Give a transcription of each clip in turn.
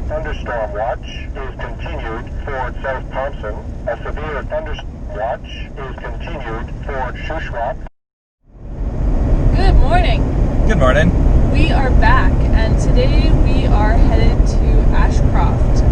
thunderstorm watch is continued for South Thompson. A severe thunderstorm watch is continued for Shuswap. Good morning. Good morning. We are back, and today we are headed to Ashcroft.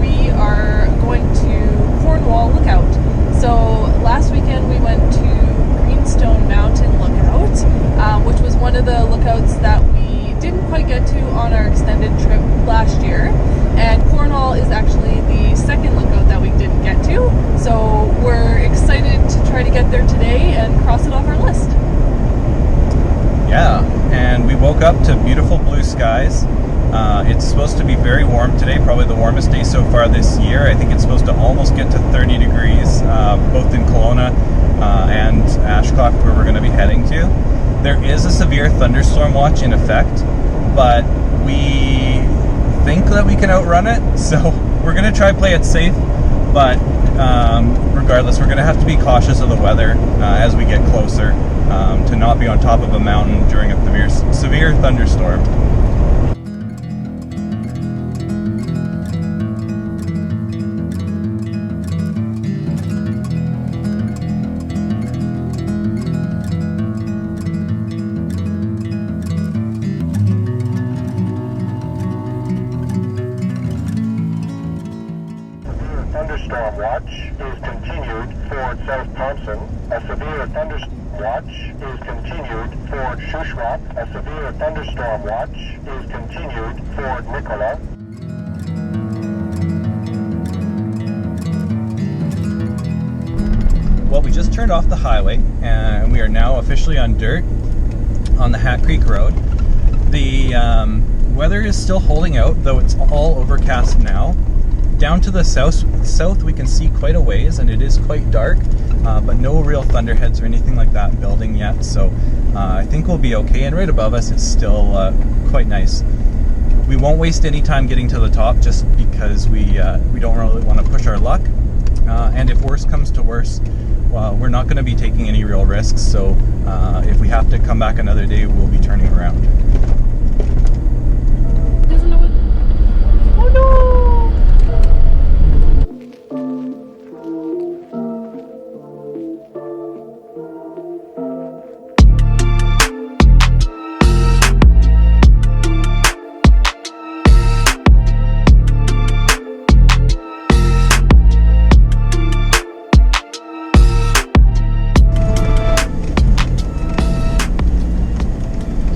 We are going to Cornwall Lookout. So last weekend we went to Greenstone Mountain Lookout, which was one of the lookouts that we didn't quite get to on our extended trip last year. And Cornwall is actually the second lookout that we didn't get to. So we're excited to try to get there today and cross it off our list. Yeah, and we woke up to beautiful blue skies. It's supposed to be very warm today, probably the warmest day so far this year. I think it's supposed to almost get to 30 degrees, both in Kelowna and Ashcroft, where we're going to be heading to. There is a severe thunderstorm watch in effect, but we think that we can outrun it, so we're going to try play it safe, but regardless, we're going to have to be cautious of the weather as we get closer, to not be on top of a mountain during a severe thunderstorm. Thunderstorm watch is continued for South Thompson. A severe thunderstorm watch is continued for Shuswap. A severe thunderstorm watch is continued for Nicola. Well, we just turned off the highway and we are now officially on dirt on the Hat Creek Road. The weather is still holding out, though it's all overcast now. Down to the south we can see quite a ways, and it is quite dark, but no real thunderheads or anything like that building yet, so I think we'll be okay. And right above us it's still quite nice. We won't waste any time getting to the top, just because we don't really want to push our luck, and if worse comes to worse, well, we're not going to be taking any real risks, so if we have to come back another day, we'll be turning around. Oh no!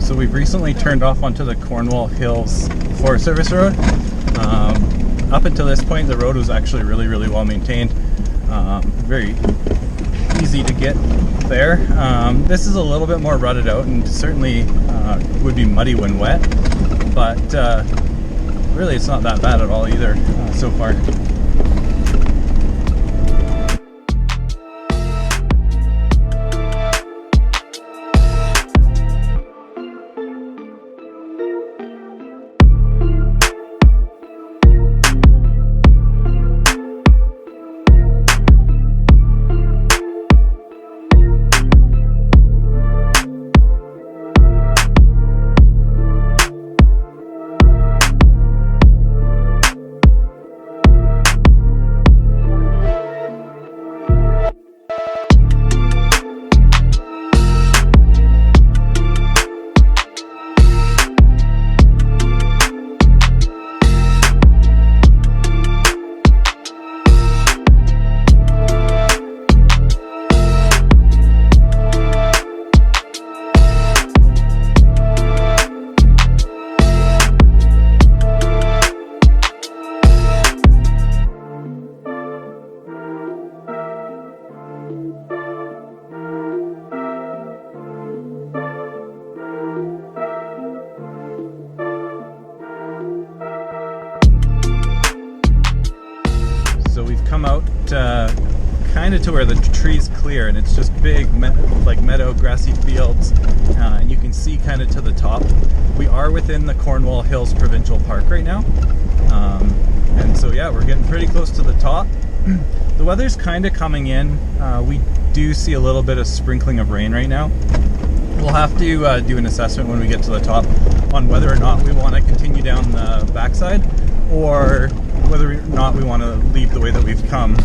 So we've recently turned off onto the Cornwall Hills Forest Service Road. Up until this point, the road was actually really well maintained. Very easy to get there. This is a little bit more rutted out and certainly would be muddy when wet, but really it's not that bad at all either so far. So we've come out kind of to where the trees clear, and it's just big meadow, grassy fields, and you can see kind of to the top. We are within the Cornwall Hills Provincial Park right now, and so yeah, we're getting pretty close to the top. The weather's kind of coming in. We do see a little bit of sprinkling of rain right now. We'll have to do an assessment when we get to the top on whether or not we want to continue down the backside or whether or not we want to leave the way that we've come.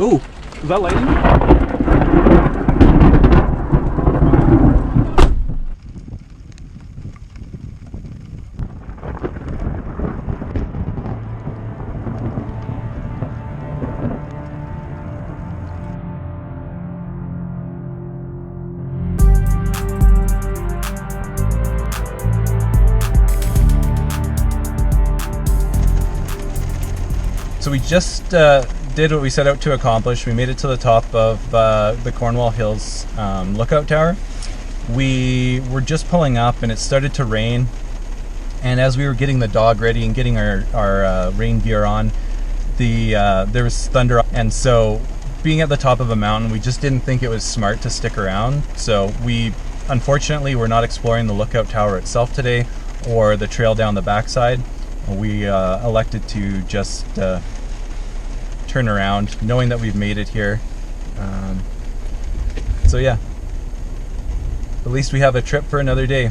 Ooh, is that lightning? So we just did what we set out to accomplish. We made it to the top of the Cornwall Hills lookout tower. We were just pulling up and it started to rain, and as we were getting the dog ready and getting our rain gear on, there was thunder, and so being at the top of a mountain, we just didn't think it was smart to stick around. So we unfortunately were not exploring the lookout tower itself today or the trail down the backside. We elected to just turn around, knowing that we've made it here. So yeah, at least we have a trip for another day.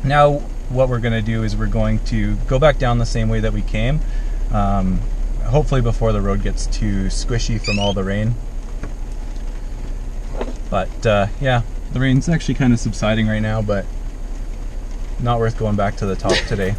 Now what we're going to do is we're going to go back down the same way that we came, hopefully before the road gets too squishy from all the rain. But yeah, the rain's actually kind of subsiding right now, but not worth going back to the top today.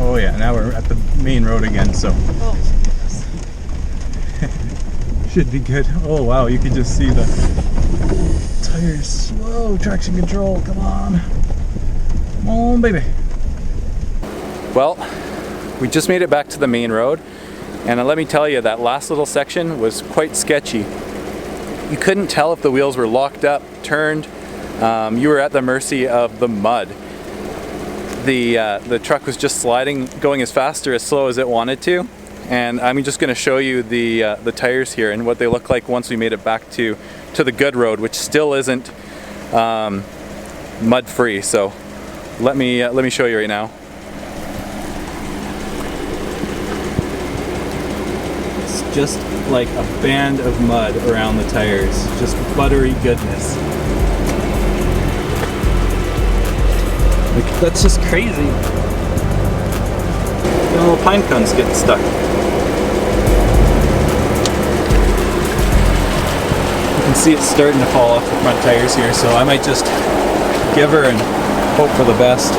Oh yeah, now we're at the main road again, so should be good. Oh wow, you can just see the tires. Whoa, traction control, come on. Come on, baby. Well, we just made it back to the main road, and let me tell you, that last little section was quite sketchy. You couldn't tell if the wheels were locked up, turned. You were at the mercy of the mud. The truck was just sliding, going as fast or as slow as it wanted to, and I'm just going to show you the tires here and what they look like once we made it back to the good road, which still isn't mud free. So let me show you right now. It's just like a band of mud around the tires, just buttery goodness. That's just crazy. The little pine cones getting stuck. You can see it's starting to fall off the front tires here, so I might just give her and hope for the best.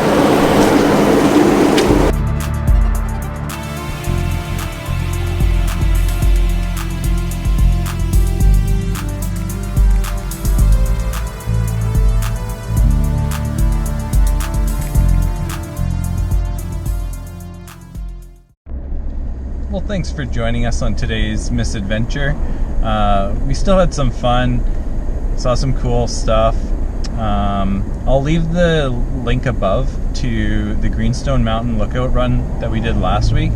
Well, thanks for joining us on today's misadventure. We still had some fun, saw some cool stuff. I'll leave the link above to the Greenstone Mountain lookout run that we did last week.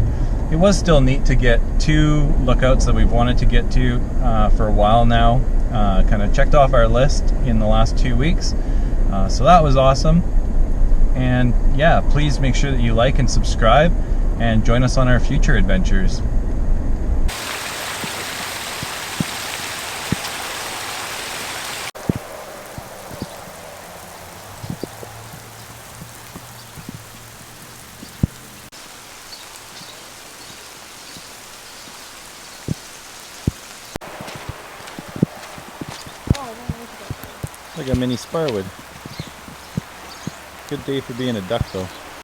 It was still neat to get 2 lookouts that we've wanted to get to for a while now. Kind of checked off our list in the last 2 weeks. So that was awesome. And yeah, please make sure that you like and subscribe and join us on our future adventures. Like a mini sparwood. Good day for being a duck though.